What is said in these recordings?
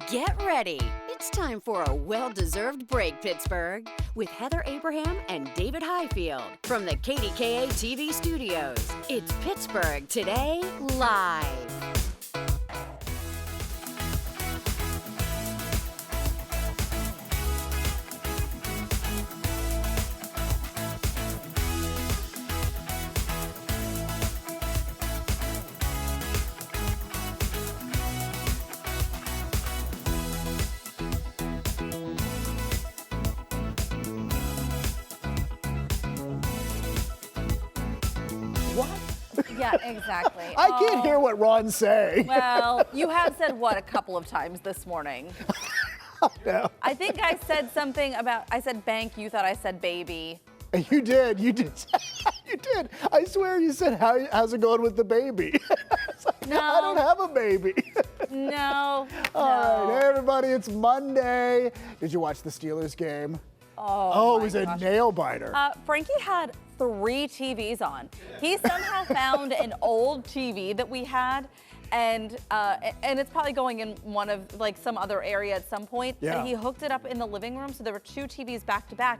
Get ready. It's time for a well-deserved break, Pittsburgh, with Heather Abraham and David Highfield from the KDKA-TV studios. It's Pittsburgh Today Live. Yeah, exactly. I can't hear what Ron's saying. Well, you have said what a couple of times this morning. No. I think I said something about, I said bank, you thought I said baby. You did. You did. I swear you said, how's it going with the baby? No. I don't have a baby. No. All right, hey everybody, it's Monday. Did you watch the Steelers game? Oh, it was a nail biter. Frankie had 3 TVs on. He somehow found an old TV that we had, and it's probably going in one of like some other area at some point. Yeah. And he hooked it up in the living room, so there were 2 TVs back to back.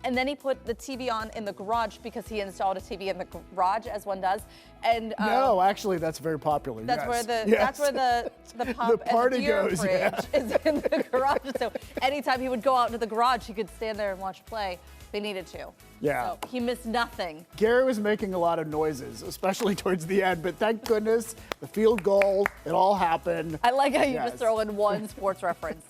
And then he put the TV on in the garage because he installed a TV in the garage, as one does. And no, actually, that's very popular. That's yes. where the Yes. that's where the pub The party and the beer goes, fridge yeah. is in the garage. So anytime he would go out into the garage, he could stand there and watch play. They needed to. Yeah. So he missed nothing. Gary was making a lot of noises, especially towards the end, but thank goodness the field goal, it all happened. I like how you Yes. just throw in one sports reference.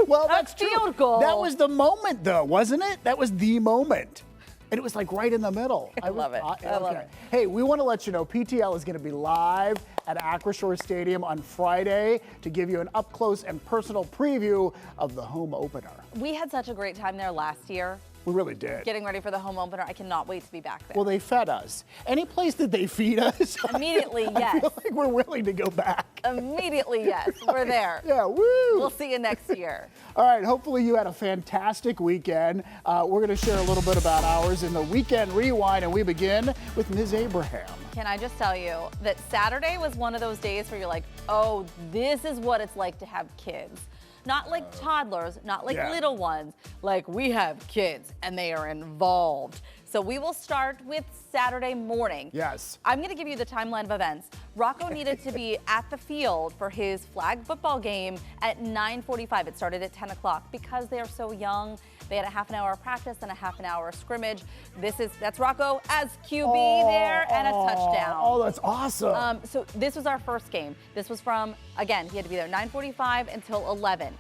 Well, That's that's true. field goal. That was the moment, though, wasn't it? That was the moment. And it was like right in the middle. I love it. I love it. Hey, we want to let you know PTL is going to be live at Acrisure Stadium on Friday to give you an up-close and personal preview of the home opener. We had such a great time there last year. We really did. Getting ready for the home opener. I cannot wait to be back there. Well, they fed us. Any place that they feed us, Immediately, I yes. feel like we're willing to go back. Immediately, yes. We're there. Yeah, woo! We'll see you next year. All right, hopefully you had a fantastic weekend. We're going to share a little bit about ours in the Weekend Rewind, and we begin with Ms. Abraham. Can I just tell you that Saturday was one of those days where you're like, oh, this is what it's like to have kids. Not like toddlers, not like little ones, like we have kids and they are involved. So we will start with Saturday morning. Yes. I'm going to give you the timeline of events. Rocco needed to be at the field for his flag football game at 9:45. It started at 10 o'clock because they are so young. They had a half an hour of practice and a half an hour of scrimmage. That's Rocco as QB there and a touchdown. Oh, that's awesome. So this was our first game. This was from, again, he had to be there 9:45 until 11.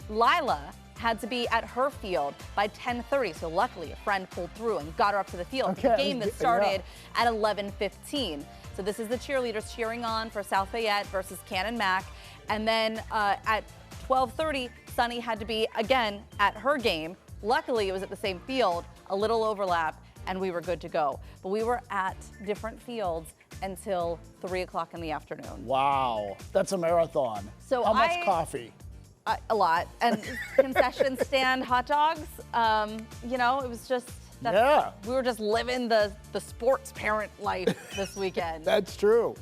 Lila had to be at her field by 10:30. So luckily a friend pulled through and got her up to the field. Okay. The game that started at 11:15. So this is the cheerleaders cheering on for South Fayette versus Cannon Mac. And then at 12:30, Sunny had to be again at her game. Luckily, it was at the same field, a little overlap, and we were good to go. But we were at different fields until 3 o'clock in the afternoon. Wow, that's a marathon. So how much coffee? A lot. And concession stand hot dogs. You know, it was just, we were just living the sports parent life this weekend. That's true.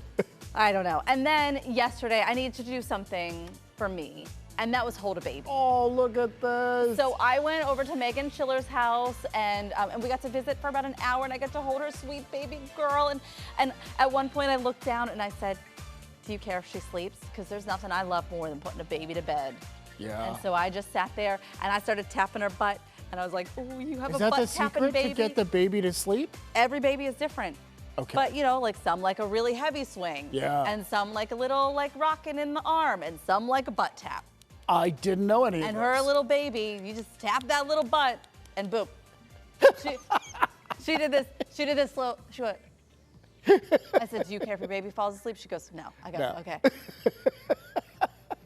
I don't know. And then yesterday, I needed to do something for me. And that was hold a baby. Oh, look at this. So I went over to Megan Schiller's house, and we got to visit for about an hour, and I got to hold her sweet baby girl. And at one point, I looked down and I said, do you care if she sleeps? Because there's nothing I love more than putting a baby to bed. Yeah. And so I just sat there, and I started tapping her butt, and I was like, oh, you have Is a that the butt tapping secret baby? to get the baby to sleep? Every baby is different. Okay. But, you know, like some like a really heavy swing. Yeah. And some like a little like rocking in the arm, and some like a butt tap. I didn't know any of And this. her little baby, you just tap that little butt, and boom. She did this slow, she went. I said, do you care if your baby falls asleep? She goes, no. I go, okay.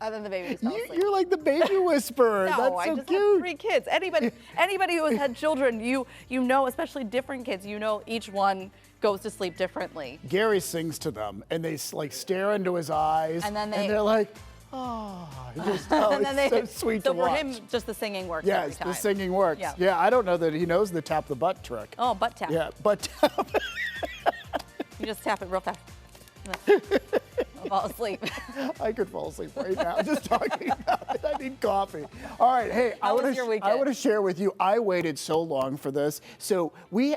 And then the baby just fell asleep. You're like the baby whisperer. No, That's so I just cute. have 3 kids. Anybody who has had children, you know, especially different kids, you know each one goes to sleep differently. Gary sings to them, and they like stare into his eyes, And then they're like, oh, it's so sweet to watch. So for him, just the singing works every Yes, time. the singing works. Yeah. Yeah, I don't know that he knows the tap the butt trick. Oh, butt tap. Yeah, butt tap. You just tap it real fast. fall asleep. I could fall asleep right now just talking about it. I need coffee. All right, hey, I was your weekend? want to share with you. I waited so long for this. So we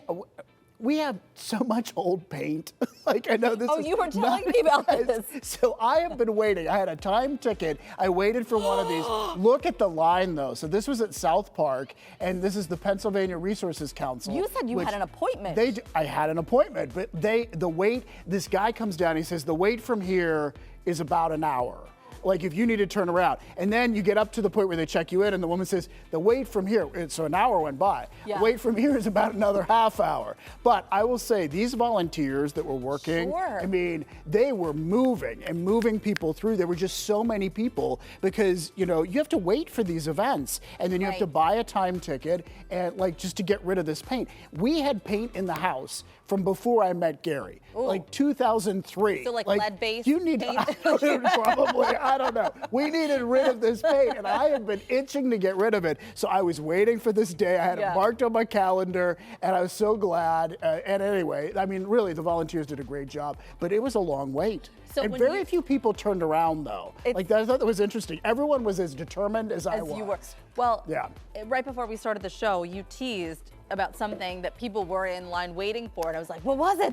have so much old paint. Like, I know this. Oh, you were telling me about this. So I have been waiting. I had a time ticket. I waited for one of these. Look at the line, though. So this was at South Park, and this is the Pennsylvania Resources Council. You said you had an appointment. I had an appointment, but the wait. This guy comes down. He says the wait from here is about an hour. Like if you need to turn around. And then you get up to the point where they check you in and the woman says, the wait from here, so an hour went by. Yeah. The wait from here is about another half hour. But I will say these volunteers that were working, Sure. I mean, they were moving people through. There were just so many people because, you have to wait for these events and then you have to buy a time ticket and like just to get rid of this paint. We had paint in the house from before I met Gary, like 2003. So like lead-based You need probably, I don't know. We needed rid of this paint and I have been itching to get rid of it. So I was waiting for this day. I had it marked on my calendar and I was so glad. And anyway, I mean, really the volunteers did a great job, but it was a long wait. So and very few people turned around though. Like I thought that was interesting. Everyone was as determined as I was. You were. Well, yeah. Right before we started the show, you teased about something that people were in line waiting for, and I was like, what was it?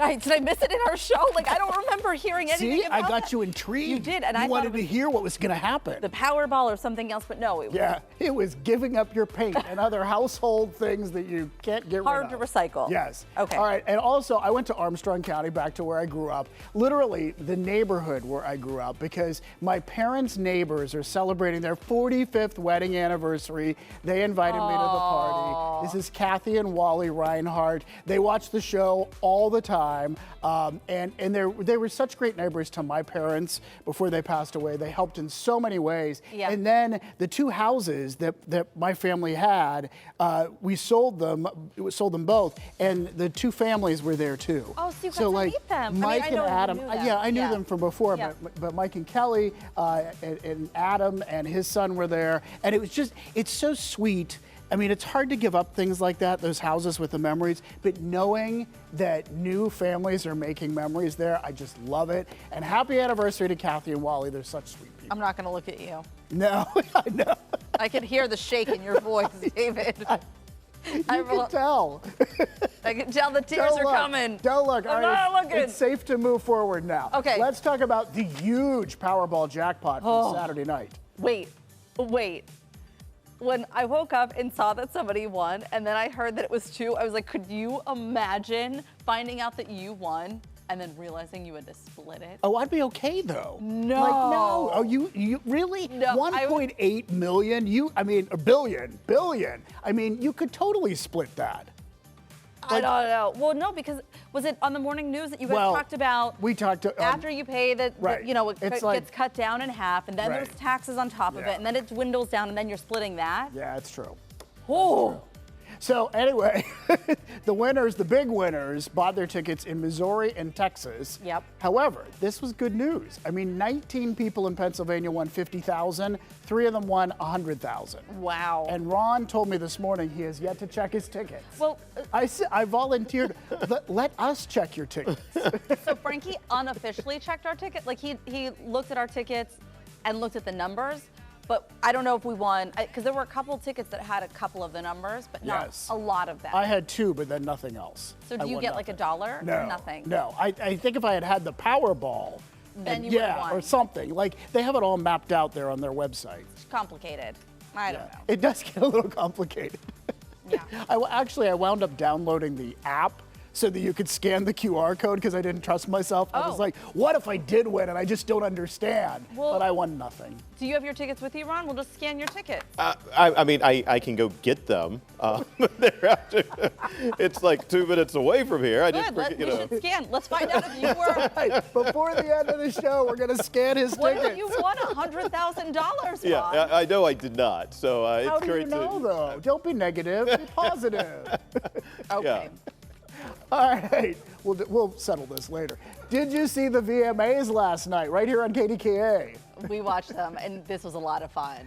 Did I miss it in our show? Like, I don't remember hearing anything about I got that. You intrigued. You did, and I wanted to hear what was going to happen. The Powerball or something else, but no. It was giving up your paint and other household things that you can't get rid of. Hard to recycle. Yes. Okay. All right, and also I went to Armstrong County, back to where I grew up, literally the neighborhood where I grew up, because my parents' neighbors are celebrating their 45th wedding anniversary. They invited me to the party. This is Kathy and Wally Reinhardt. They watch the show all the time. And they were such great neighbors to my parents before they passed away. They helped in so many ways. Yeah. And then the two houses that my family had, we sold them both, and the two families were there too. Oh, so you got to meet them. Mike and Adam. I knew them from before, Yeah. but Mike and Kelly and Adam and his son were there, and it's so sweet. I mean, it's hard to give up things like that, those houses with the memories, but knowing that new families are making memories there, I just love it. And happy anniversary to Kathy and Wally. They're such sweet people. I'm not going to look at you. No, I know. I can hear the shake in your voice, David. You can tell. I can tell the tears are coming. Don't look. I'm not looking. It's safe to move forward now. Okay. Let's talk about the huge Powerball jackpot from Saturday night. Wait. When I woke up and saw that somebody won, and then I heard that it was 2, I was like, could you imagine finding out that you won and then realizing you had to split it? Oh, I'd be okay though. No. Like, no. Oh, you really? No. 1.8 million? A billion. I mean, you could totally split that. I don't know. Well, no, because was it on the morning news that you guys talked about? We talked after you pay that, right. It gets cut down in half, and then there's taxes on top of it, and then it dwindles down, and then you're splitting that. Yeah, it's true. Oh. So anyway, the big winners, bought their tickets in Missouri and Texas. Yep. However, this was good news. I mean, 19 people in Pennsylvania won $50,000. 3 of them won $100,000. Wow. And Ron told me this morning he has yet to check his tickets. Well, I volunteered. let us check your tickets. So Frankie unofficially checked our ticket. Like he looked at our tickets and looked at the numbers. But I don't know if we won, because there were a couple tickets that had a couple of the numbers, but not a lot of them. I had 2, but then nothing else. So do you get like $1? No. Or nothing? No. I think if I had the Powerball, then you would have won. Or something. Like, they have it all mapped out there on their website. It's complicated. I don't know. It does get a little complicated. Yeah. I wound up downloading the app so that you could scan the QR code because I didn't trust myself. I was like, what if I did win and I just don't understand? But I won nothing. Do you have your tickets with you, Ron? We'll just scan your tickets. I mean, I can go get them. It's like 2 minutes away from here. I just we should scan. Let's find out if you were. Right. Before the end of the show, we're going to scan his tickets. What if you won $100,000, Ron? Yeah, I know I did not. So How it's do great you know, though? Don't be negative. Be positive. Okay. Yeah. All right, we'll settle this later. Did you see the VMAs last night, right here on KDKA? We watched them, and this was a lot of fun.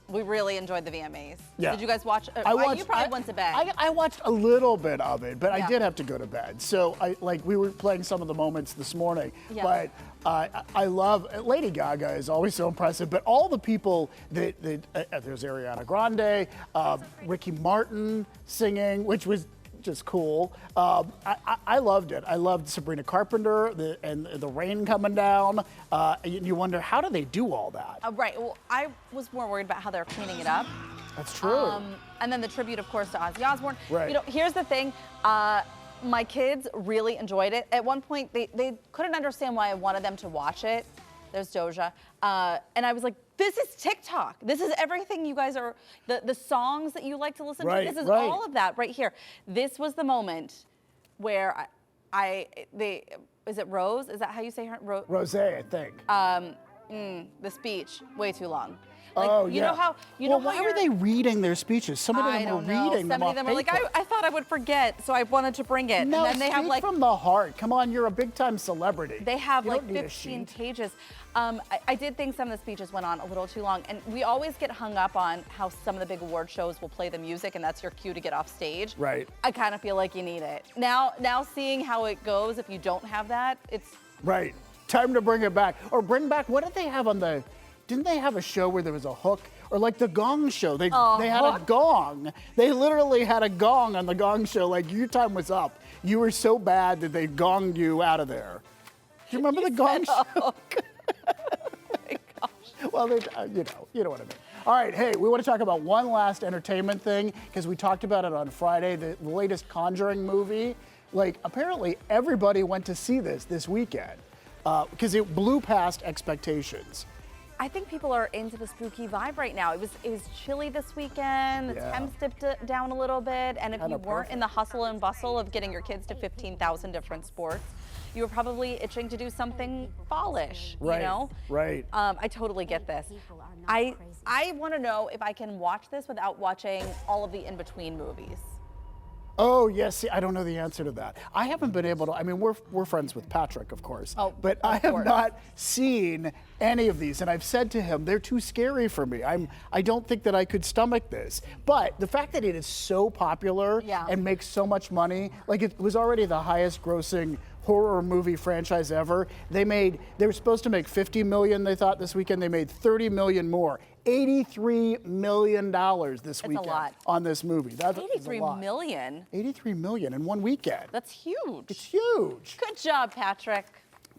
We really enjoyed the VMAs. Yeah. Did you guys watch? You probably went to bed. I watched a little bit of it, but Yeah. I did have to go to bed. So we were playing some of the moments this morning. Yeah. But I love Lady Gaga is always so impressive. But all the people that there's Ariana Grande, Ricky Martin singing, which was just cool. I loved it. I loved Sabrina Carpenter and the rain coming down. You wonder, how do they do all that? Right. Well, I was more worried about how they're cleaning it up. That's true. And then the tribute, of course, to Ozzy Osbourne. Right. You know, here's the thing. My kids really enjoyed it. At one point, they couldn't understand why I wanted them to watch it. There's Doja. And I was like, this is TikTok. This is everything you guys are, the songs that you like to listen Right, to. This is right. all of that right here. This was the moment where is it Rose? Is that how you say her? Rose, I think. The speech, way too long. You know how why were they reading their speeches? Some of them were reading them Some off of them were like, paper. I thought I would forget, so I wanted to bring it. No, and then they have speak from the heart. Come on, you're a big-time celebrity. They have You like don't need a 15 sheet. pages. I did think some of the speeches went on a little too long, and we always get hung up on how some of the big award shows will play the music, and that's your cue to get off stage. Right. I kind of feel like you need it. Now seeing how it goes, if you don't have that, it's Right. Time to bring it back. Or bring back, what did they have on the, didn't they have a show where there was a hook? Or like the Gong Show, they had a gong. They literally had a gong on the Gong Show, like your time was up. You were so bad that they gonged you out of there. Do you remember the Gong Show? oh my gosh. Well, you know what I mean. All right, hey, we want to talk about one last entertainment thing because we talked about it on Friday, the latest Conjuring movie. Like, apparently everybody went to see this weekend because it blew past expectations. I think people are into the spooky vibe right now. It was chilly this weekend. The temps dipped down a little bit, and if you weren't in the hustle and bustle of getting your kids to 15,000 different sports, you were probably itching to do something fallish. Right. You know? Right. I totally get this. I want to know if I can watch this without watching all of the in-between movies. Oh, yes. See, I don't know the answer to that. I haven't been able to, I mean, we're friends with Patrick, of course. Oh, but of I have course. not seen any of these. And I've said to him, they're too scary for me. I don't think that I could stomach this. But the fact that it is so popular and makes so much money, like it was already the highest grossing horror movie franchise ever. They were supposed to make 50 million, they thought, this weekend. They made 30 million more. $83 million this weekend on this movie. That's 83 million? 83 million in one weekend. That's huge. It's huge. Good job, Patrick.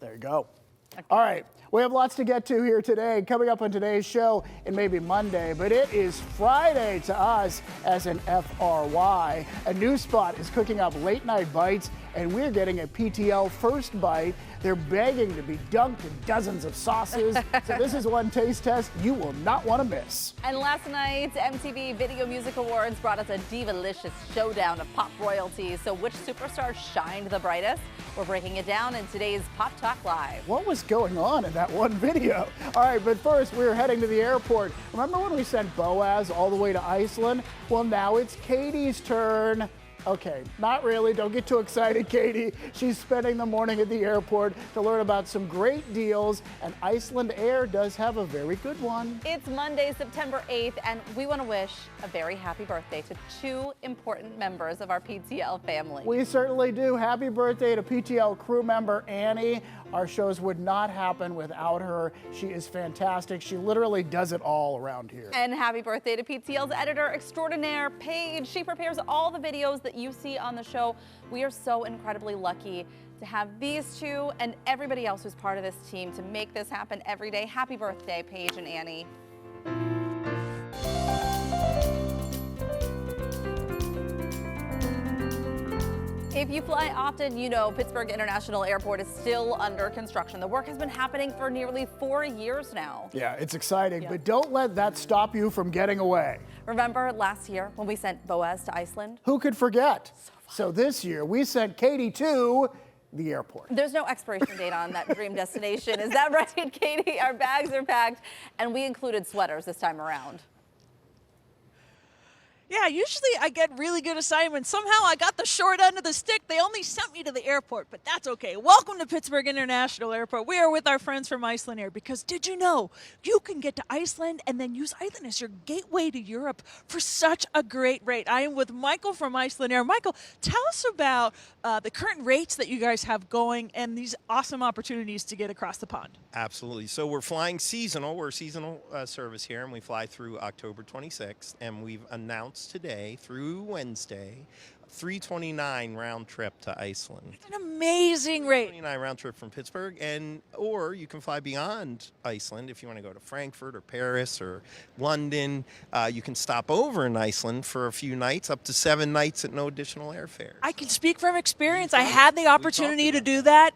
There you go. Okay. All right, we have lots to get to here today. Coming up on today's show, it may be Monday, but it is Friday to us as an FRY. A new spot is cooking up late night bites, and we're getting a PTL first bite. They're begging to be dunked in dozens of sauces. So this is one taste test you will not want to miss. And last night's MTV Video Music Awards brought us a divalicious showdown of pop royalties. So which superstar shined the brightest? We're breaking it down in today's Pop Talk Live. What was going on in that one video? All right, but first we're heading to the airport. Remember when we sent Boaz all the way to Iceland? Well, now it's Katie's turn. Okay, not really. Don't get too excited, Katie. She's spending the morning at the airport to learn about some great deals, and Iceland Air does have a very good one. It's Monday, September 8th, and we want to wish a very happy birthday to two important members of our PTL family. We certainly do. Happy birthday to PTL crew member Annie. Our shows would not happen without her. She is fantastic. She literally does it all around here. And happy birthday to PTL's editor extraordinaire, Paige. She prepares all the videos that you see on the show. We are so incredibly lucky to have these two and everybody else who's part of this team to make this happen every day. Happy birthday, Paige and Annie. If you fly often, you know Pittsburgh International Airport is still under construction. The work has been happening for nearly 4 years now. Yeah, it's exciting, but don't let that stop you from getting away. Remember last year when we sent Boaz to Iceland? Who could forget? So this year, we sent Katie to the airport. There's no expiration date on that dream destination. Is that right, Katie? Our bags are packed, and we included sweaters this time around. Yeah, usually I get really good assignments. Somehow I got the short end of the stick. They only sent me to the airport, but that's okay. Welcome to Pittsburgh International Airport. We are with our friends from Iceland Air because did you know you can get to Iceland and then use Iceland as your gateway to Europe for such a great rate? I am with Michael from Iceland Air. Michael, tell us about the current rates that you guys have going and these awesome opportunities to get across the pond. Absolutely. So we're flying seasonal. We're a seasonal service here, and we fly through October 26th, and we've announced today through Wednesday, $329 round trip to Iceland. It's an amazing rate. $329 round trip from Pittsburgh, or you can fly beyond Iceland if you want to go to Frankfurt or Paris or London. You can stop over in Iceland for a few nights, up to 7 nights at no additional airfare. I can speak from experience. I had the opportunity to do that.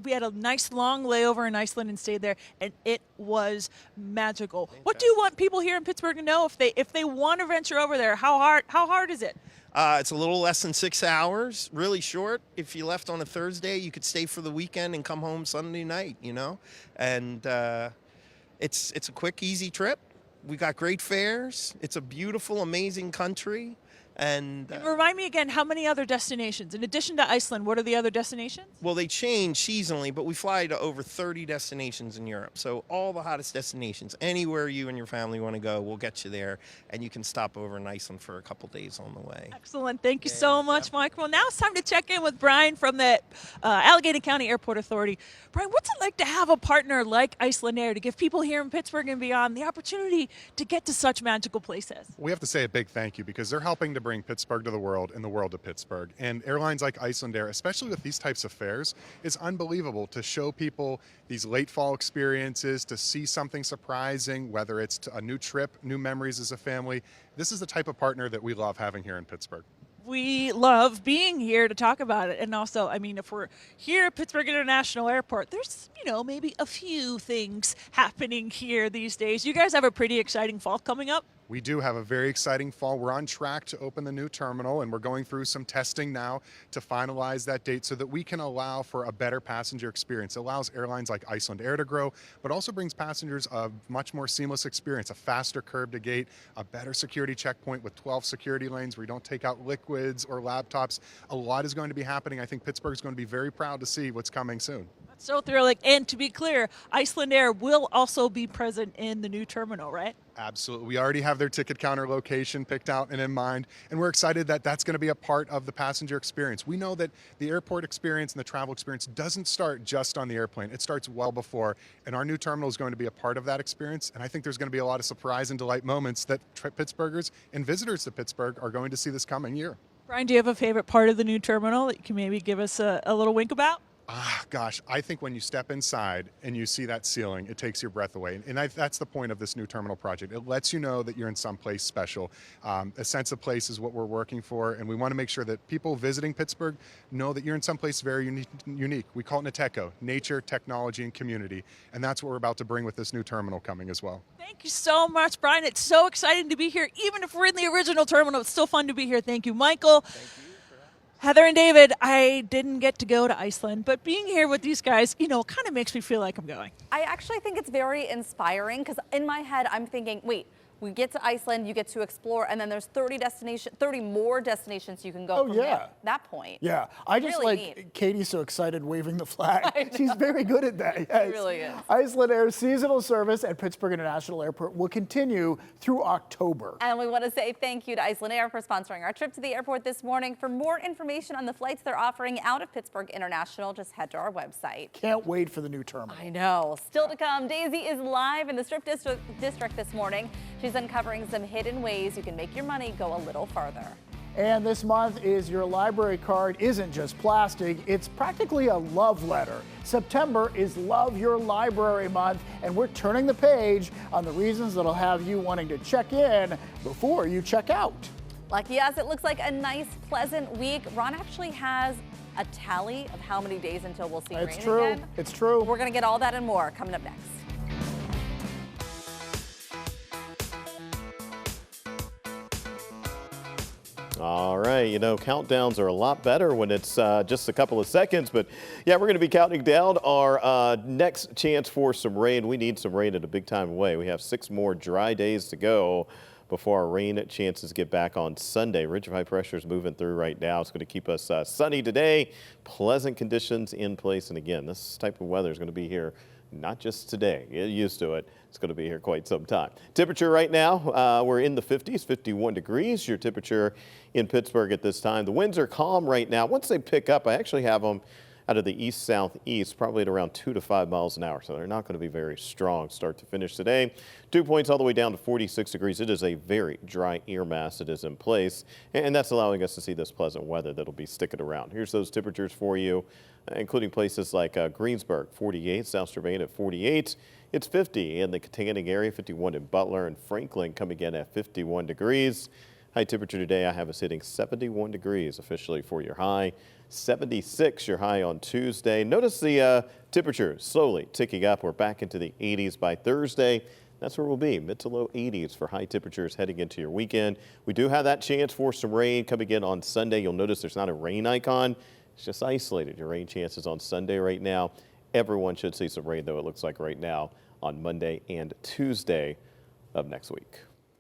We had a nice long layover in Iceland and stayed there, and it was magical. What do you want people here in Pittsburgh to know if they want to venture over there? How hard is it? It's a little less than 6 hours, really short. If you left on a Thursday, you could stay for the weekend and come home Sunday night, And it's a quick, easy trip. We got great fares. It's a beautiful, amazing country. And remind me again, how many other destinations? In addition to Iceland, what are the other destinations? Well, they change seasonally, but we fly to over 30 destinations in Europe. So all the hottest destinations, anywhere you and your family want to go, we'll get you there. And you can stop over in Iceland for a couple days on the way. Excellent. Thank you so much, Mike. Well, now it's time to check in with Brian from the Allegheny County Airport Authority. Brian, what's it like to have a partner like Iceland Air to give people here in Pittsburgh and beyond the opportunity to get to such magical places? We have to say a big thank you because they're helping to bring Pittsburgh to the world and the world to Pittsburgh. And airlines like Iceland Air, especially with these types of fares, it's unbelievable to show people these late fall experiences, to see something surprising, whether it's a new trip, new memories as a family. This is the type of partner that we love having here in Pittsburgh. We love being here to talk about it. And also, I mean, if we're here at Pittsburgh International Airport, there's, maybe a few things happening here these days. You guys have a pretty exciting fall coming up. We do have a very exciting fall. We're on track to open the new terminal, and we're going through some testing now to finalize that date so that we can allow for a better passenger experience. It allows airlines like Iceland Air to grow, but also brings passengers a much more seamless experience, a faster curb to gate, a better security checkpoint with 12 security lanes where you don't take out liquids or laptops. A lot is going to be happening. I think Pittsburgh's going to be very proud to see what's coming soon. That's so thrilling. And to be clear, Iceland Air will also be present in the new terminal, right? Absolutely. We already have their ticket counter location picked out and in mind, and we're excited that that's going to be a part of the passenger experience. We know that the airport experience and the travel experience doesn't start just on the airplane. It starts well before, and our new terminal is going to be a part of that experience, and I think there's going to be a lot of surprise and delight moments that Pittsburghers and visitors to Pittsburgh are going to see this coming year. Brian, do you have a favorite part of the new terminal that you can maybe give us a little wink about? Gosh, I think when you step inside and you see that ceiling, it takes your breath away. And that's the point of this new terminal project. It lets you know that you're in some place special. A sense of place is what we're working for, and we want to make sure that people visiting Pittsburgh know that you're in some place very unique. We call it Nateco, nature, technology, and community. And that's what we're about to bring with this new terminal coming as well. Thank you so much, Brian. It's so exciting to be here. Even if we're in the original terminal, it's still fun to be here. Thank you, Michael. Thank you. Heather and David, I didn't get to go to Iceland, but being here with these guys, kind of makes me feel like I'm going. I actually think it's very inspiring because in my head, I'm thinking, wait, we get to Iceland, you get to explore, and then there's 30 more destinations you can go from that point. Yeah, I just really like neat. Katie's so excited waving the flag. She's very good at that. Yes. She really is. Iceland Air's seasonal service at Pittsburgh International Airport will continue through October. And we want to say thank you to Iceland Air for sponsoring our trip to the airport this morning. For more information on the flights they're offering out of Pittsburgh International, just head to our website. Can't wait for the new terminal. I know. Still to come, Daisy is live in the Strip District this morning. She's uncovering some hidden ways you can make your money go a little further. And this month is Your Library Card Isn't Just Plastic, it's practically a love letter. September is Love Your Library Month, and we're turning the page on the reasons that'll have you wanting to check in before you check out. Lucky us, it looks like a nice, pleasant week. Ron actually has a tally of how many days until we'll see rain again. It's true. We're going to get all that and more coming up next. All right, countdowns are a lot better when it's just a couple of seconds, but yeah, we're going to be counting down our next chance for some rain. We need some rain in a big time way. We have 6 more dry days to go before our rain chances get back on Sunday. Ridge of high pressure is moving through right now. It's going to keep us sunny today, pleasant conditions in place. And again, this type of weather is going to be here not just today. Get used to it. It's going to be here quite some time. Temperature right now, we're in the 50s, 51 degrees. Your temperature in Pittsburgh at this time. The winds are calm right now. Once they pick up, I actually have them out of the east-southeast, probably at around 2 to 5 miles an hour. So they're not going to be very strong start to finish today. Dew points all the way down to 46 degrees. It is a very dry air mass that is in place, and that's allowing us to see this pleasant weather that'll be sticking around. Here's those temperatures for you, including places like Greensburg, 48, South Strabane at 48. It's 50 in the Culinary area, 51 in Butler, and Franklin coming in at 51 degrees. High temperature today I have us hitting 71 degrees officially for your high. 76 your high on Tuesday. Notice the temperature slowly ticking up. We're back into the 80s by Thursday. That's where we'll be, mid to low 80s for high temperatures heading into your weekend. We do have that chance for some rain coming in on Sunday. You'll notice there's not a rain icon. It's just isolated. Your rain chances on Sunday right now. Everyone should see some rain, though, it looks like right now on Monday and Tuesday of next week.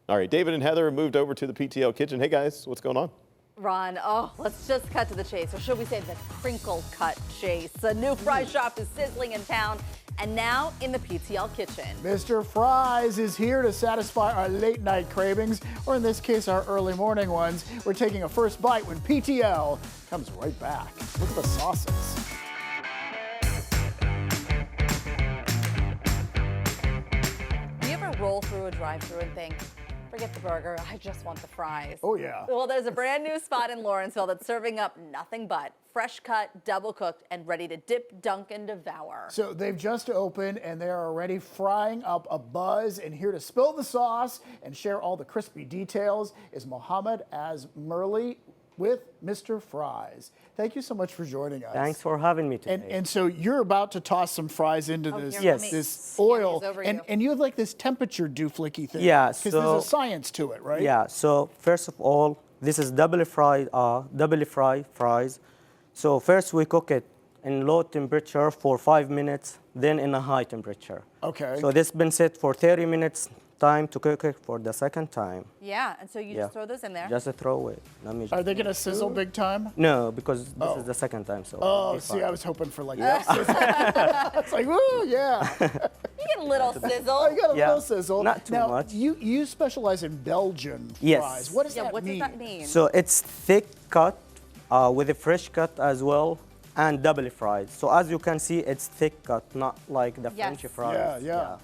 All right, David and Heather moved over to the PTL kitchen. Hey, guys, what's going on? Ron, let's just cut to the chase, or should we say the crinkle cut chase? A new fry shop is sizzling in town, and now in the PTL kitchen. Mr. Fries is here to satisfy our late night cravings, or in this case, our early morning ones. We're taking a first bite when PTL comes right back. Look at the sauces. Do you ever roll through a drive-thru and think, forget the burger, I just want the fries? Oh, yeah. Well, there's a brand new spot in Lawrenceville that's serving up nothing but fresh cut, double cooked, and ready to dip, dunk, and devour. So they've just opened and they are already frying up a buzz. And here to spill the sauce and share all the crispy details is Mohammed Azmerli with Mr. Fries. Thank you so much for joining us. Thanks for having me today. And so you're about to toss some fries into this, here, let me this oil, hand these over and, you. and you have like this temperature dooflicky thing. Yeah, because so- there's a science to it, right? Yeah, so first of all, this is double fried fries. So first we cook it in low temperature for 5 minutes, then in a high temperature. Okay. So this been set for 30 minutes, time to cook it for the second time. Yeah, and so you just throw those in there. Just throw it. Let me Are they going to sizzle big time? No, because this is the second time. So Oh, it'll be see, fine. I was hoping for like that sizzle. It's like, woo, yeah. You get a little sizzle. I got a Yeah, little sizzle. not too now, much. You specialize in Belgian Yes. fries. What does Yeah, that what mean? does that mean? So it's thick cut with a fresh cut as well, and double fried. So as you can see, it's thick cut, not like the Yes. French fries. Yeah.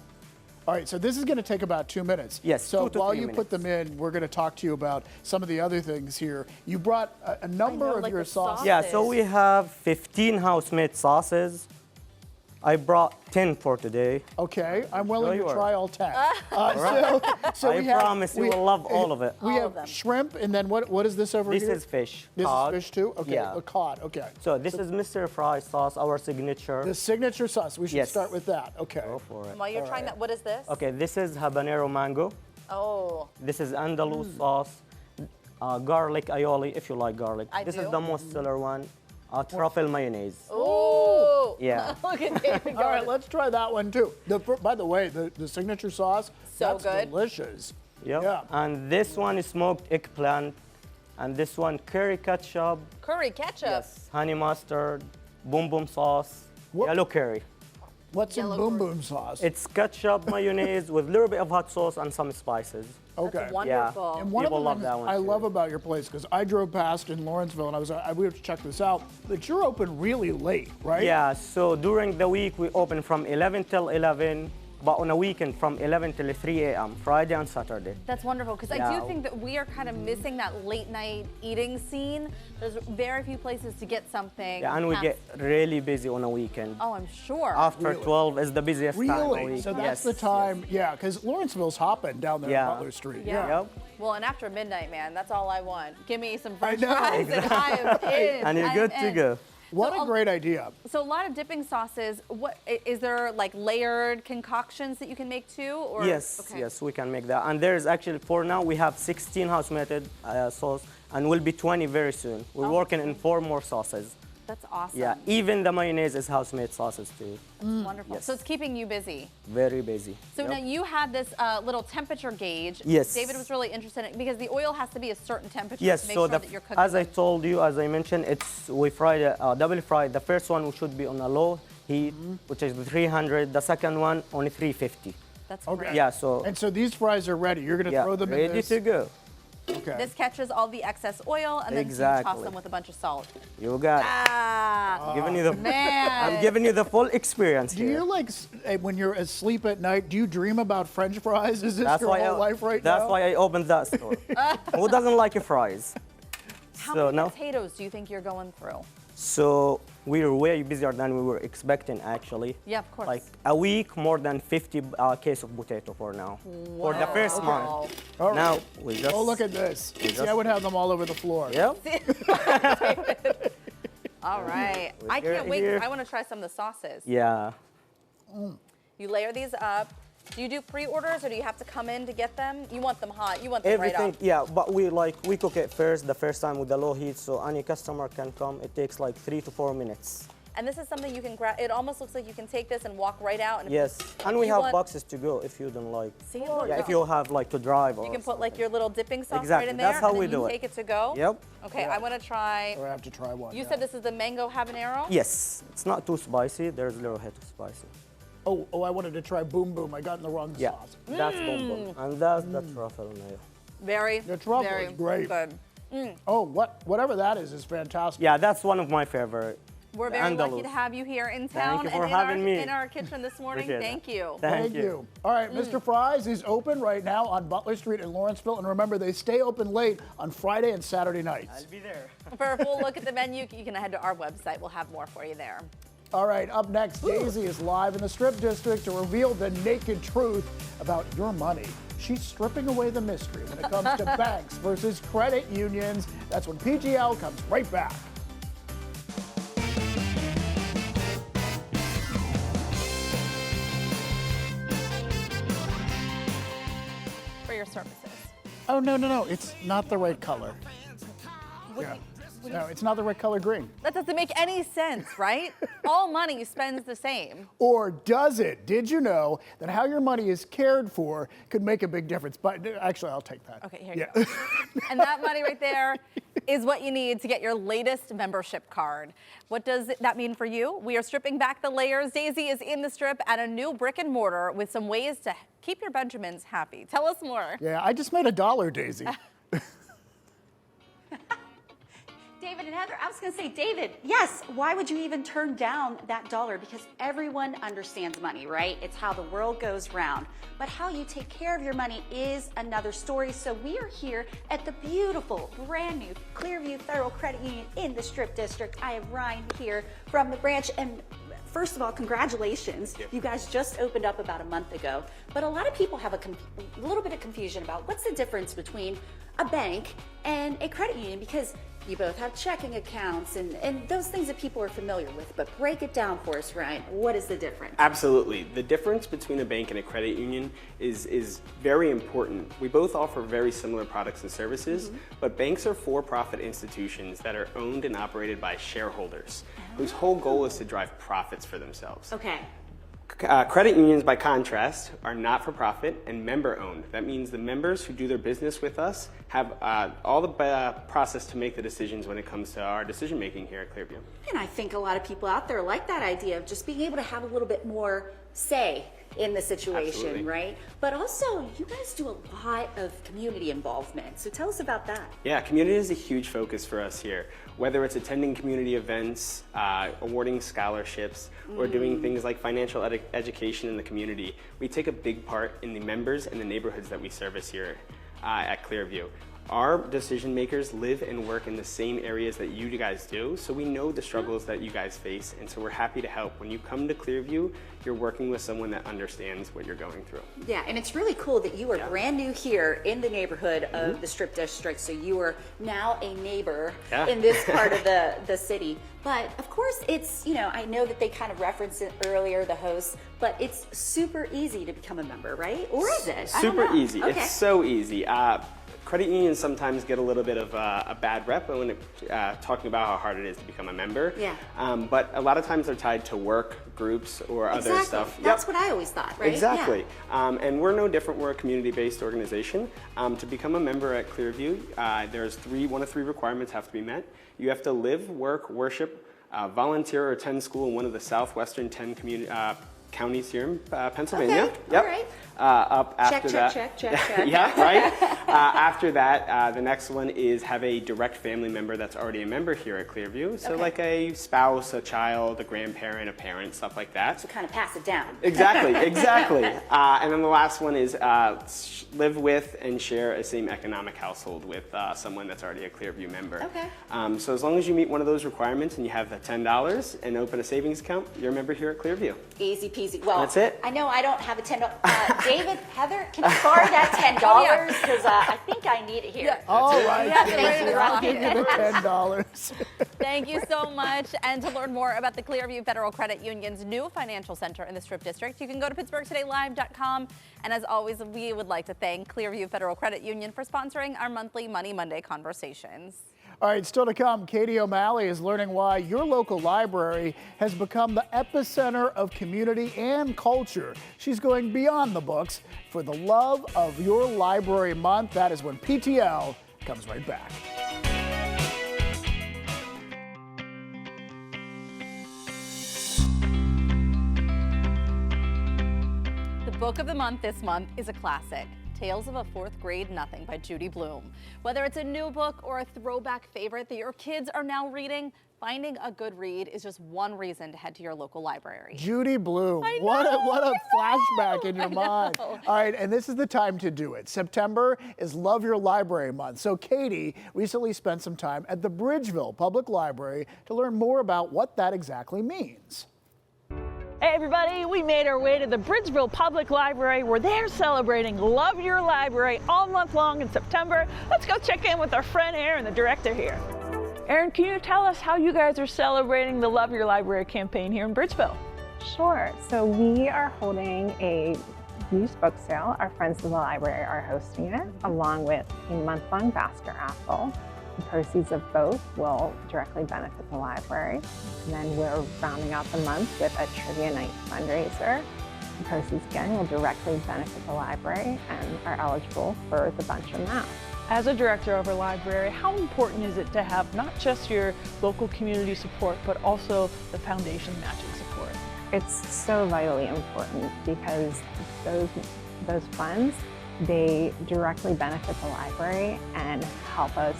All right, so this is going to take about 2 minutes. Yes, So 2 to while 3 you put them in, we're going to talk to you about some of the other things here. You brought a number of like your the sauces. Yeah, so we have 15 house-made sauces. I brought 10 for today. Okay, I'm willing you to are. try all 10. So I we have, promise you will love all of it. We All have of them. shrimp, and then what is this over This here? is fish. This cod. is fish too? Okay, Yeah. a cod, okay. So this is Mr. Fry sauce, our signature. The signature sauce, we should Yes. start with that. Okay. Go for it. While you're trying that, what is this? Okay, this is habanero mango. Oh, This is Andalus sauce. Garlic aioli, if you like garlic. I This do. is the most seller one. Truffle mayonnaise. ooh. Yeah. Look at David All right, going. let's try that one too. By the way, the signature sauce, So that's good. delicious. Yep. Yeah. And this one is smoked eggplant. And this one curry ketchup, Curry ketchup. honey mustard, boom boom sauce, What- yellow curry. What's in Yellow boom curry. boom sauce? It's ketchup, mayonnaise with a little bit of hot sauce and some spices. Okay. That's wonderful. And one of People the love things that one I too. love about your place, because I drove past in Lawrenceville and we have to check this out, but you're open really late, right? Yeah, so during the week we open from 11 till 11, but on a weekend from 11 till 3 a.m., Friday and Saturday. That's wonderful, because I Yeah. do think that we are kind of missing that late night eating scene. There's very few places to get something. Yeah, and we past- get really busy on a weekend. Oh, I'm sure. After 12 is the busiest time of Really? week. So that's Yes. the time, yeah, because Lawrenceville's hopping down there Yeah. on Butler Street. Yeah. Yep. Well, and after midnight, man, that's all I want. Give me some I French know. fries and I am in. And you're I am good to in. go. What So a great idea. So a lot of dipping sauces. What is there like layered concoctions that you can make too? Or Yes, okay. yes, we can make that. And there's actually, for now, we have 16 house-made sauce, and will be 20 very soon. We're working in 4 more sauces. That's awesome. Yeah, even the mayonnaise is house-made sauces too. Wonderful. Yes. So it's keeping you busy. Very busy. So Yep. now you had this little temperature gauge. Yes. David was really interested in it because the oil has to be a certain temperature Yes, to make so sure that you're cooking. as I told you, as I mentioned, we fry double fry. The first one should be on a low heat, which is the 300. The second one on 350. That's Okay. great. Yeah, so And so these fries are ready. You're going to yeah, throw them in ready this. to go. Okay. This catches all the excess oil and then you toss Exactly. them with a bunch of salt. You got it. Ah, Giving you the, man. I'm giving you the full experience Do here. you like when you're asleep at night? Do you dream about French fries? Is this your whole life right now? That's why I opened that store. Who doesn't like fries? How So many now, potatoes do you think you're going through? so we were way busier than we were expecting actually. Yeah, of course. Like a week, more than 50 case of potato for now. For the first month. Wow. All right. Now we just. Oh, look at this. See, just- I would have them all over the floor. Yep. All right. We I get can't wait. here. I want to try some of the sauces. Yeah. You layer these up. Do you do pre-orders or do you have to come in to get them? You want them hot. You want them right Everything, up. yeah, but we cook it first, the first time with the low heat, so any customer can come. It takes like 3 to 4 minutes. And this is something you can grab. It almost looks like you can take this and walk right out. And if Yes, you- and if we you have want- boxes to go if you don't like. See, look, Yeah, if you have like to drive or you can put like your little dipping sauce Exactly, right in there. that's how and we then you do it. take it to go. Yep. Okay, I want to try. Or I have to try one. You yeah. said this is the mango habanero. Yes, it's not too spicy. There's a little hit of spicy. Oh, I wanted to try Boom Boom. I got in the wrong Yeah, sauce. that's boom boom, and that's the truffle mayo. Very. The truffle very is great. Good. Oh, whatever that is fantastic. Yeah, that's one of my favorite. We're The very lucky Andalus. to have you here in town you for and having me. in our kitchen this morning. Appreciate Thank that. you. Thank you. All right, Mr. Fries is open right now on Butler Street in Lawrenceville. And remember, they stay open late on Friday and Saturday nights. I'll be there. For a full look at the menu, you can head to our website. We'll have more for you there. All right, up next, Daisy is live in the Strip District to reveal the naked truth about your money. She's stripping away the mystery when it comes to banks versus credit unions. That's when PTL comes right back. For your services. Oh, no, it's not the right color. Yeah. No, it's not the right color green. That doesn't make any sense, right? All money spends the same. Or does it? Did you know that how your money is cared for could make a big difference? But actually, I'll take that. Okay, here you go. And that money right there is what you need to get your latest membership card. What does that mean for you? We are stripping back the layers. Daisy is in the Strip at a new brick and mortar with some ways to keep your Benjamins happy. Tell us more. Yeah, I just made $1, Daisy. David and Heather, I was going to say, David, yes, why would you even turn down that $1? Because everyone understands money, right? It's how the world goes round. But how you take care of your money is another story. So we are here at the beautiful, brand new Clearview Federal Credit Union in the Strip District. I have Ryan here from the branch. And first of all, congratulations. You guys just opened up about a month ago. But a lot of people have a little bit of confusion about what's the difference between a bank and a credit union, because you both have checking accounts and those things that people are familiar with. But break it down for us, Ryan. What is the difference? Absolutely. The difference between a bank and a credit union is very important. We both offer very similar products and services, but banks are for-profit institutions that are owned and operated by shareholders, whose whole goal is to drive profits for themselves. Okay. Credit unions, by contrast, are not-for-profit and member-owned. That means the members who do their business with us have all the process to make the decisions when it comes to our decision-making here at Clearview. And I think a lot of people out there like that idea of just being able to have a little bit more say in the situation, Absolutely. right? But also, you guys do a lot of community involvement. So tell us about that. Yeah, community is a huge focus for us here. Whether it's attending community events, awarding scholarships, or doing things like financial education in the community, we take a big part in the members and the neighborhoods that we service here at Clearview. Our decision makers live and work in the same areas that you guys do, so we know the struggles that you guys face, and so we're happy to help. When you come to Clearview, you're working with someone that understands what you're going through. Yeah, and it's really cool that you are brand new here in the neighborhood of the Strip District, so you are now a neighbor in this part of the city. But of course, it's, I know that they kind of referenced it earlier, the hosts, but it's super easy to become a member, right? Or is it? I don't Super know. easy. Okay. It's so easy. Credit unions sometimes get a little bit of a bad rep when talking about how hard it is to become a member. Yeah. But a lot of times they're tied to work groups or other stuff. That's what I always thought, right? Exactly. Yeah. And we're no different. We're a community-based organization. To become a member at Clearview, there's one of three requirements have to be met. You have to live, work, worship, volunteer, or attend school in one of the southwestern 10 counties here in Pennsylvania. Okay. Yep. All right. Up after that. Check. Yeah, right. After that, the next one is have a direct family member that's already a member here at Clearview. So like a spouse, a child, a grandparent, a parent, stuff like that. So kind of pass it down. Exactly. And then the last one is live with and share a same economic household with someone that's already a Clearview member. Okay. So as long as you meet one of those requirements and you have the $10 and open a savings account, you're a member here at Clearview. Easy peasy. Well, that's it. I know I don't have a $10. David, Heather, can you borrow that $10? Because I think I need it here. Yeah. All right, Thank you. I'll give you the $10. Thank you so much. And to learn more about the Clearview Federal Credit Union's new financial center in the Strip District, you can go to PittsburghTodayLive.com. And as always, we would like to thank Clearview Federal Credit Union for sponsoring our monthly Money Monday conversations. All right, still to come, Katie O'Malley is learning why your local library has become the epicenter of community and culture. She's going beyond the books for the love of your library month. That is when PTL comes right back. The book of the month this month is a classic. Tales of a Fourth Grade Nothing by Judy Blume. Whether it's a new book or a throwback favorite that your kids are now reading, finding a good read is just one reason to head to your local library. Judy Blume, what a flashback in your mind. All right, and this is the time to do it. September is Love Your Library Month. So Katie recently spent some time at the Bridgeville Public Library to learn more about what that exactly means. Hey everybody, we made our way to the Bridgeville Public Library where they're celebrating Love Your Library all month long in September. Let's go check in with our friend Aaron, the director here. Aaron, can you tell us how you guys are celebrating the Love Your Library campaign here in Bridgeville? Sure. So we are holding a used book sale. Our friends in the library are hosting it, along with a month-long basket raffle. The proceeds of both will directly benefit the library. And then we're rounding out the month with a trivia night fundraiser. The proceeds, again, will directly benefit the library and are eligible for the bunch of math. As a director of a library, how important is it to have not just your local community support, but also the foundation matching support? It's so vitally important because those funds, they directly benefit the library and help us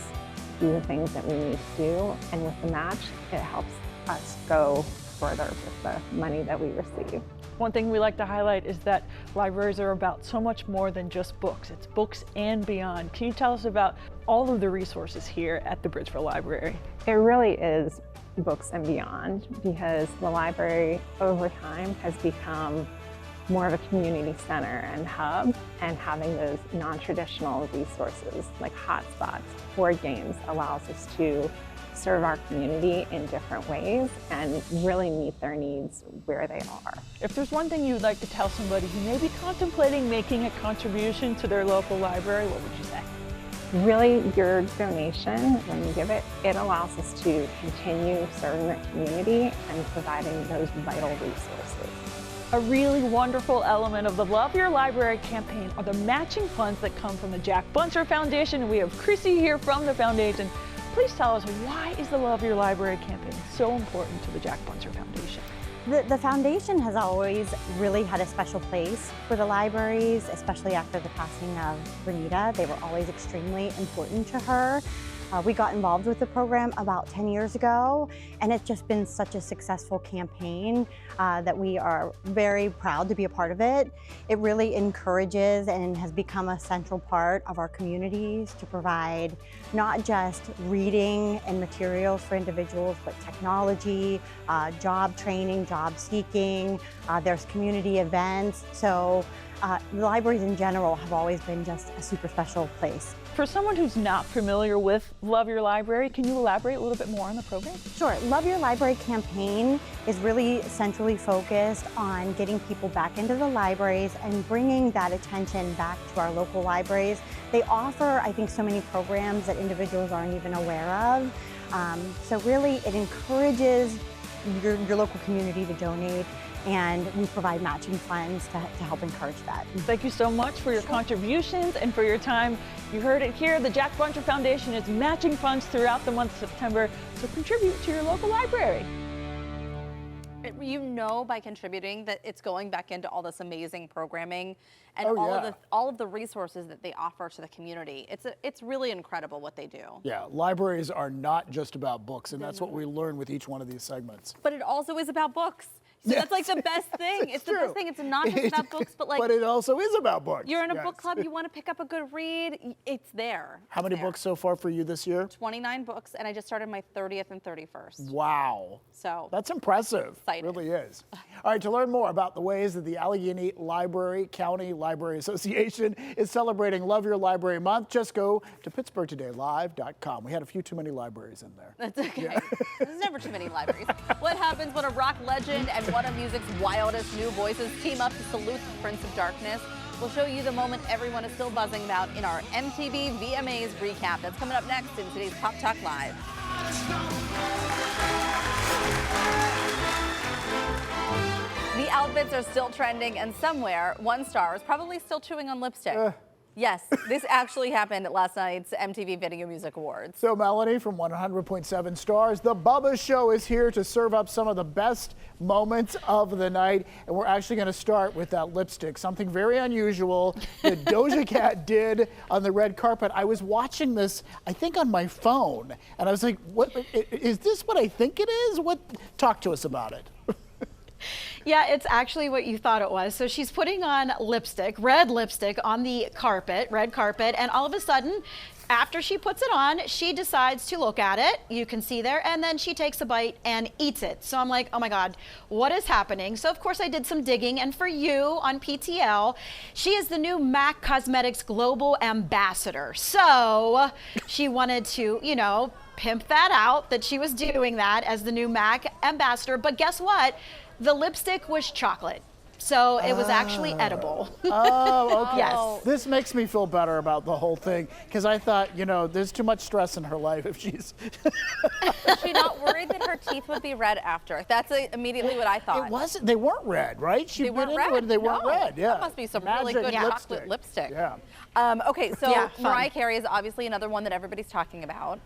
do the things that we need to do. And with the match, it helps us go further with the money that we receive. One thing we like to highlight is that libraries are about so much more than just books. It's books and beyond. Can you tell us about all of the resources here at the Bridgeville Library? It really is books and beyond, because the library over time has become more of a community center and hub, and having those non-traditional resources like hotspots, board games allows us to serve our community in different ways and really meet their needs where they are. If there's one thing you'd like to tell somebody who may be contemplating making a contribution to their local library, what would you say? Really, your donation, when you give it, it allows us to continue serving the community and providing those vital resources. A really wonderful element of the Love Your Library campaign are the matching funds that come from the Jack Buncer Foundation. And we have Chrissy here from the foundation. Please tell us, why is the Love Your Library campaign so important to the Jack Buncer Foundation? The foundation has always really had a special place for the libraries, especially after the passing of Renita. They were always extremely important to her. We got involved with the program about 10 years ago, and it's just been such a successful campaign that we are very proud to be a part of it. It really encourages and has become a central part of our communities to provide not just reading and materials for individuals, but technology, job training, job seeking. There's community events. So The libraries in general have always been just a super special place. For someone who's not familiar with Love Your Library, can you elaborate a little bit more on the program? Sure. Love Your Library campaign is really centrally focused on getting people back into the libraries and bringing that attention back to our local libraries. They offer, I think, so many programs that individuals aren't even aware of. So really, it encourages your local community to donate, and we provide matching funds to help encourage that. Thank you so much for your contributions and for your time. You heard it here. The Jack Buncher Foundation is matching funds throughout the month of September, so contribute to your local library. You know, by contributing, that it's going back into all this amazing programming and all of the resources that they offer to the community. It's really incredible what they do. Yeah, libraries are not just about books, and that's what we learn with each one of these segments. But it also is about books. So that's like the best thing. It's the best thing. It's not just about books, but like. But it also is about books. You're in a book club, you want to pick up a good read, it's there. How many books so far for you this year? 29 books, and I just started my 30th and 31st. Wow. So. That's impressive. Excited. It really is. All right, to learn more about the ways that the Allegheny Library County Library Association is celebrating Love Your Library Month, just go to PittsburghTodayLive.com. We had a few too many libraries in there. That's okay. There's never too many libraries. What happens when a rock legend and one of music's wildest new voices team up to salute the Prince of Darkness? We'll show you the moment everyone is still buzzing about in our MTV VMAs recap. That's coming up next in today's Pop Talk Live. The outfits are still trending, and somewhere, one star is probably still chewing on lipstick. Yes, this actually happened at last night's MTV Video Music Awards. So, Melanie from 100.7 Stars, the Bubba Show is here to serve up some of the best moments of the night. And we're actually going to start with that lipstick, something very unusual that Doja Cat did on the red carpet. I was watching this, I think, on my phone, and I was like, "What is this? What I think it is? What? Talk to us about it." Yeah, it's actually what you thought it was. So she's putting on lipstick, red lipstick on the carpet, red carpet, and all of a sudden, after she puts it on, she decides to look at it. You can see there, and then she takes a bite and eats it. So I'm like, oh my God, what is happening? So of course I did some digging, and for you on PTL, she is the new MAC Cosmetics Global Ambassador. So she wanted to, you know, pimp that out, that she was doing that as the new MAC Ambassador. But guess what? The lipstick was chocolate. So it was actually edible. Oh, okay. Yes. This makes me feel better about the whole thing, because I thought, you know, there's too much stress in her life if she's... Was she not worried that her teeth would be red after? That's immediately what I thought. It wasn't. They weren't red, right? They weren't red. They weren't red, yeah. That must be some really good chocolate lipstick. Yeah. Okay, so Mariah Carey is obviously another one that everybody's talking about.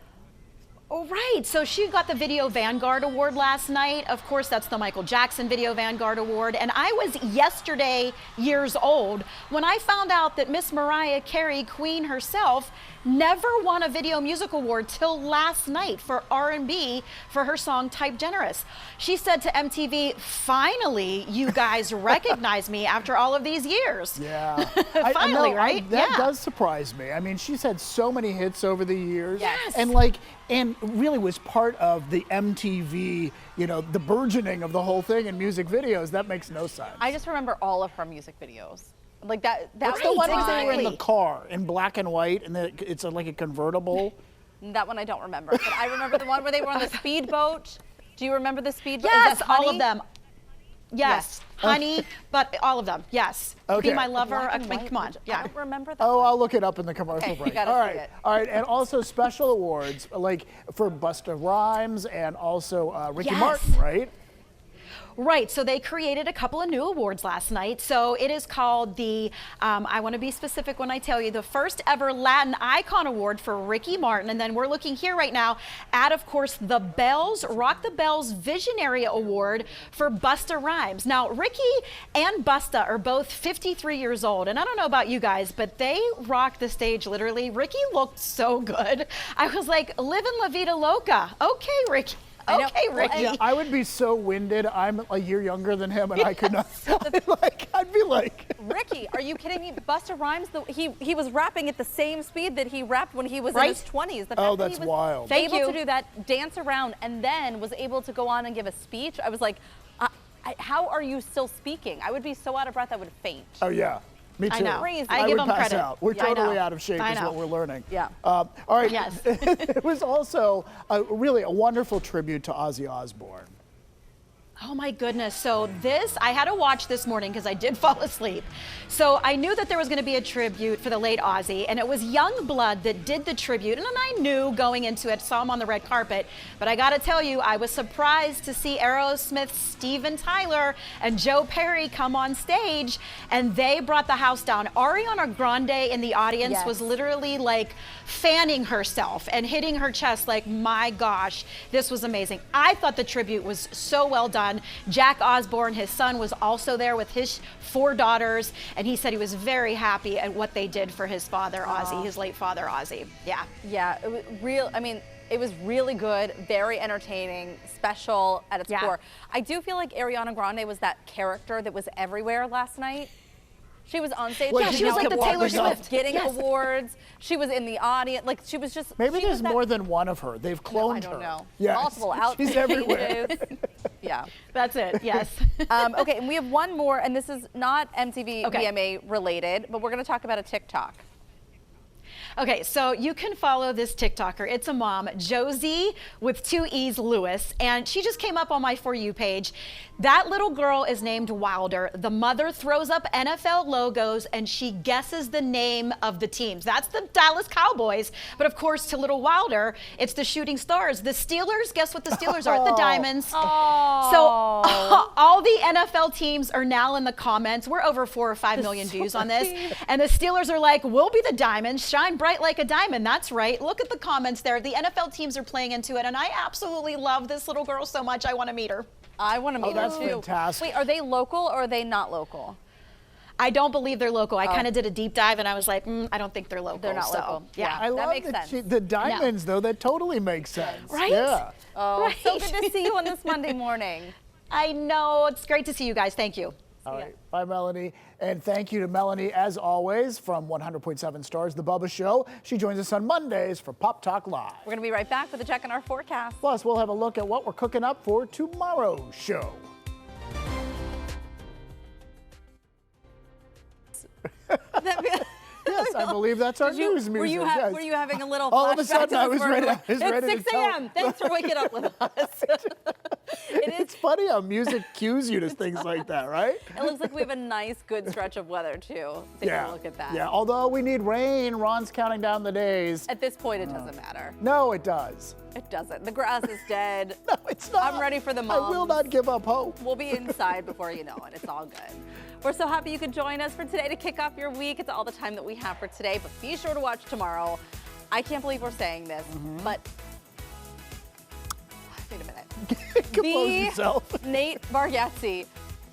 Oh, right. So she got the Video Vanguard Award last night. Of course, that's the Michael Jackson Video Vanguard Award. And I was yesterday years old when I found out that Miss Mariah Carey, Queen herself, never won a Video Music Award till last night for R&B for her song Type Generous. She said to MTV, finally, you guys recognize me after all of these years. Yeah. Finally, right? That does surprise me. I mean, she's had so many hits over the years. Yes. And really was part of the MTV, you know, the burgeoning of the whole thing in music videos. That makes no sense. I just remember all of her music videos. Like that What's the one where they were in the car in black and white, and it's like a convertible? That one I don't remember. But I remember the one where they were on the speedboat. Do you remember the speedboat? Yes, all of them. Yes, Honey, but all of them, yes. Okay. Be My Lover, Black I and mean, white. come on. I Yeah. don't remember that. Oh, I'll look it up in the commercial Okay, break. you gotta All see right, it. all right, and also special awards like for Busta Rhymes and also Ricky Martin, right? Right, so they created a couple of new awards last night. So it is called the, I want to be specific when I tell you, the first ever Latin Icon Award for Ricky Martin. And then we're looking here right now at, of course, the Bells, Rock the Bells Visionary Award for Busta Rhymes. Now, Ricky and Busta are both 53 years old. And I don't know about you guys, but they rocked the stage literally. Ricky looked so good. I was like, living La Vida Loca. Okay, Ricky. Okay, Ricky. Yeah, I would be so winded. I'm a year younger than him, and I could not. I'd be like, Ricky, are you kidding me? Busta Rhymes, he was rapping at the same speed that he rapped when he was in his 20s. The fact that that's he was wild. able to do that, dance around, and then was able to go on and give a speech. I was like, how are you still speaking? I would be so out of breath I would faint. Oh yeah. Me too. I know. Crazy. I I give would them pass credit. out. We're Yeah, I totally know. out of shape I is know. what we're learning. Yeah. All right. Yes. It was also really a wonderful tribute to Ozzy Osbourne. Oh my goodness. So this, I had to watch this morning because I did fall asleep. So I knew that there was going to be a tribute for the late Ozzy, and it was Youngblood that did the tribute. And then I knew going into it, saw him on the red carpet. But I got to tell you, I was surprised to see Aerosmith's Steven Tyler and Joe Perry come on stage, and they brought the house down. Ariana Grande in the audience Yes. was literally like fanning herself and hitting her chest like, my gosh, this was amazing. I thought the tribute was so well done. Jack Osbourne, his son, was also there with his 4 daughters, and he said he was very happy at what they did for his father, Ozzy, his late father, Ozzy. Yeah. Yeah, it was it was really good, very entertaining, special at its Yeah. core. I do feel like Ariana Grande was that character that was everywhere last night. She was on stage. Like, she was like the Taylor Swift. Getting awards. She was in the audience. Like, she was just. Maybe she there's was that- more than one of her. They've cloned I don't her. know. Yes. Multiple outfits. She's everywhere. Yeah. That's it, yes. Okay, and we have one more, and this is not MTV Okay. VMA related, but we're going to talk about a TikTok. Okay, so you can follow this TikToker. It's a mom, Josie with 2 E's Lewis, and she just came up on my For You page. That little girl is named Wilder. The mother throws up NFL logos and she guesses the name of the teams. That's the Dallas Cowboys, but of course to little Wilder, it's the Shooting Stars. The Steelers, guess what the Steelers are? The Diamonds. So all the NFL teams are now in the comments. We're over 4 or 5 million views on this. And the Steelers are like, we'll be the Diamonds, shine bright like a diamond. That's right. Look at the comments there. The NFL teams are playing into it, and I absolutely love this little girl so much. I want to meet her. I want to meet her that's too. fantastic. Wait, are they local or are they not local? I don't believe they're local. I kind of did a deep dive, and I was like, I don't think they're local. They're not so, local. Yeah. I love makes that sense. the diamonds, though. That totally makes sense. Right? Yeah. Oh, Right. so good to see you on this Monday morning. I know. It's great to see you guys. Thank you. All right. Bye, Melanie. And thank you to Melanie, as always, from 100.7 Stars, The Bubba Show. She joins us on Mondays for Pop Talk Live. We're going to be right back with a check on our forecast. Plus, we'll have a look at what we're cooking up for tomorrow's show. Yes, I believe that's our news music. Were you, yes. were you having a little All of a flashback sudden, to I this was morning? ready. I was ready to It's 6 tell- a.m. Thanks for waking up with us. It's funny how music cues you to things like that, right? It looks like we have a nice, good stretch of weather, too. Take a look at that. Yeah, although we need rain, Ron's counting down the days. At this point, it doesn't matter. No, it does. It doesn't. The grass is dead. No, it's not. I'm ready for the I moms. will not give up hope. We'll be inside before you know it. It's all good. We're so happy you could join us for today to kick off your week. It's all the time that we have for today, but be sure to watch tomorrow. I can't believe we're saying this, but wait a minute. Compose yourself. Nate Bargatze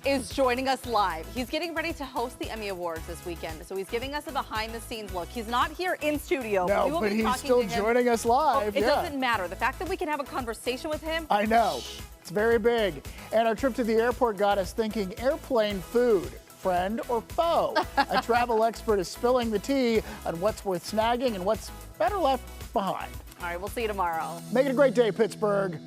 is joining us live. He's getting ready to host the Emmy Awards this weekend, so he's giving us a behind-the-scenes look. He's not here in studio. we No, will but be he's talking still to him. joining us live. It yeah. doesn't matter. The fact that we can have a conversation with him. I know. It's very big. And our trip to the airport got us thinking airplane food, friend or foe? A travel expert is spilling the tea on what's worth snagging and what's better left behind. All right, we'll see you tomorrow. Make it a great day, Pittsburgh.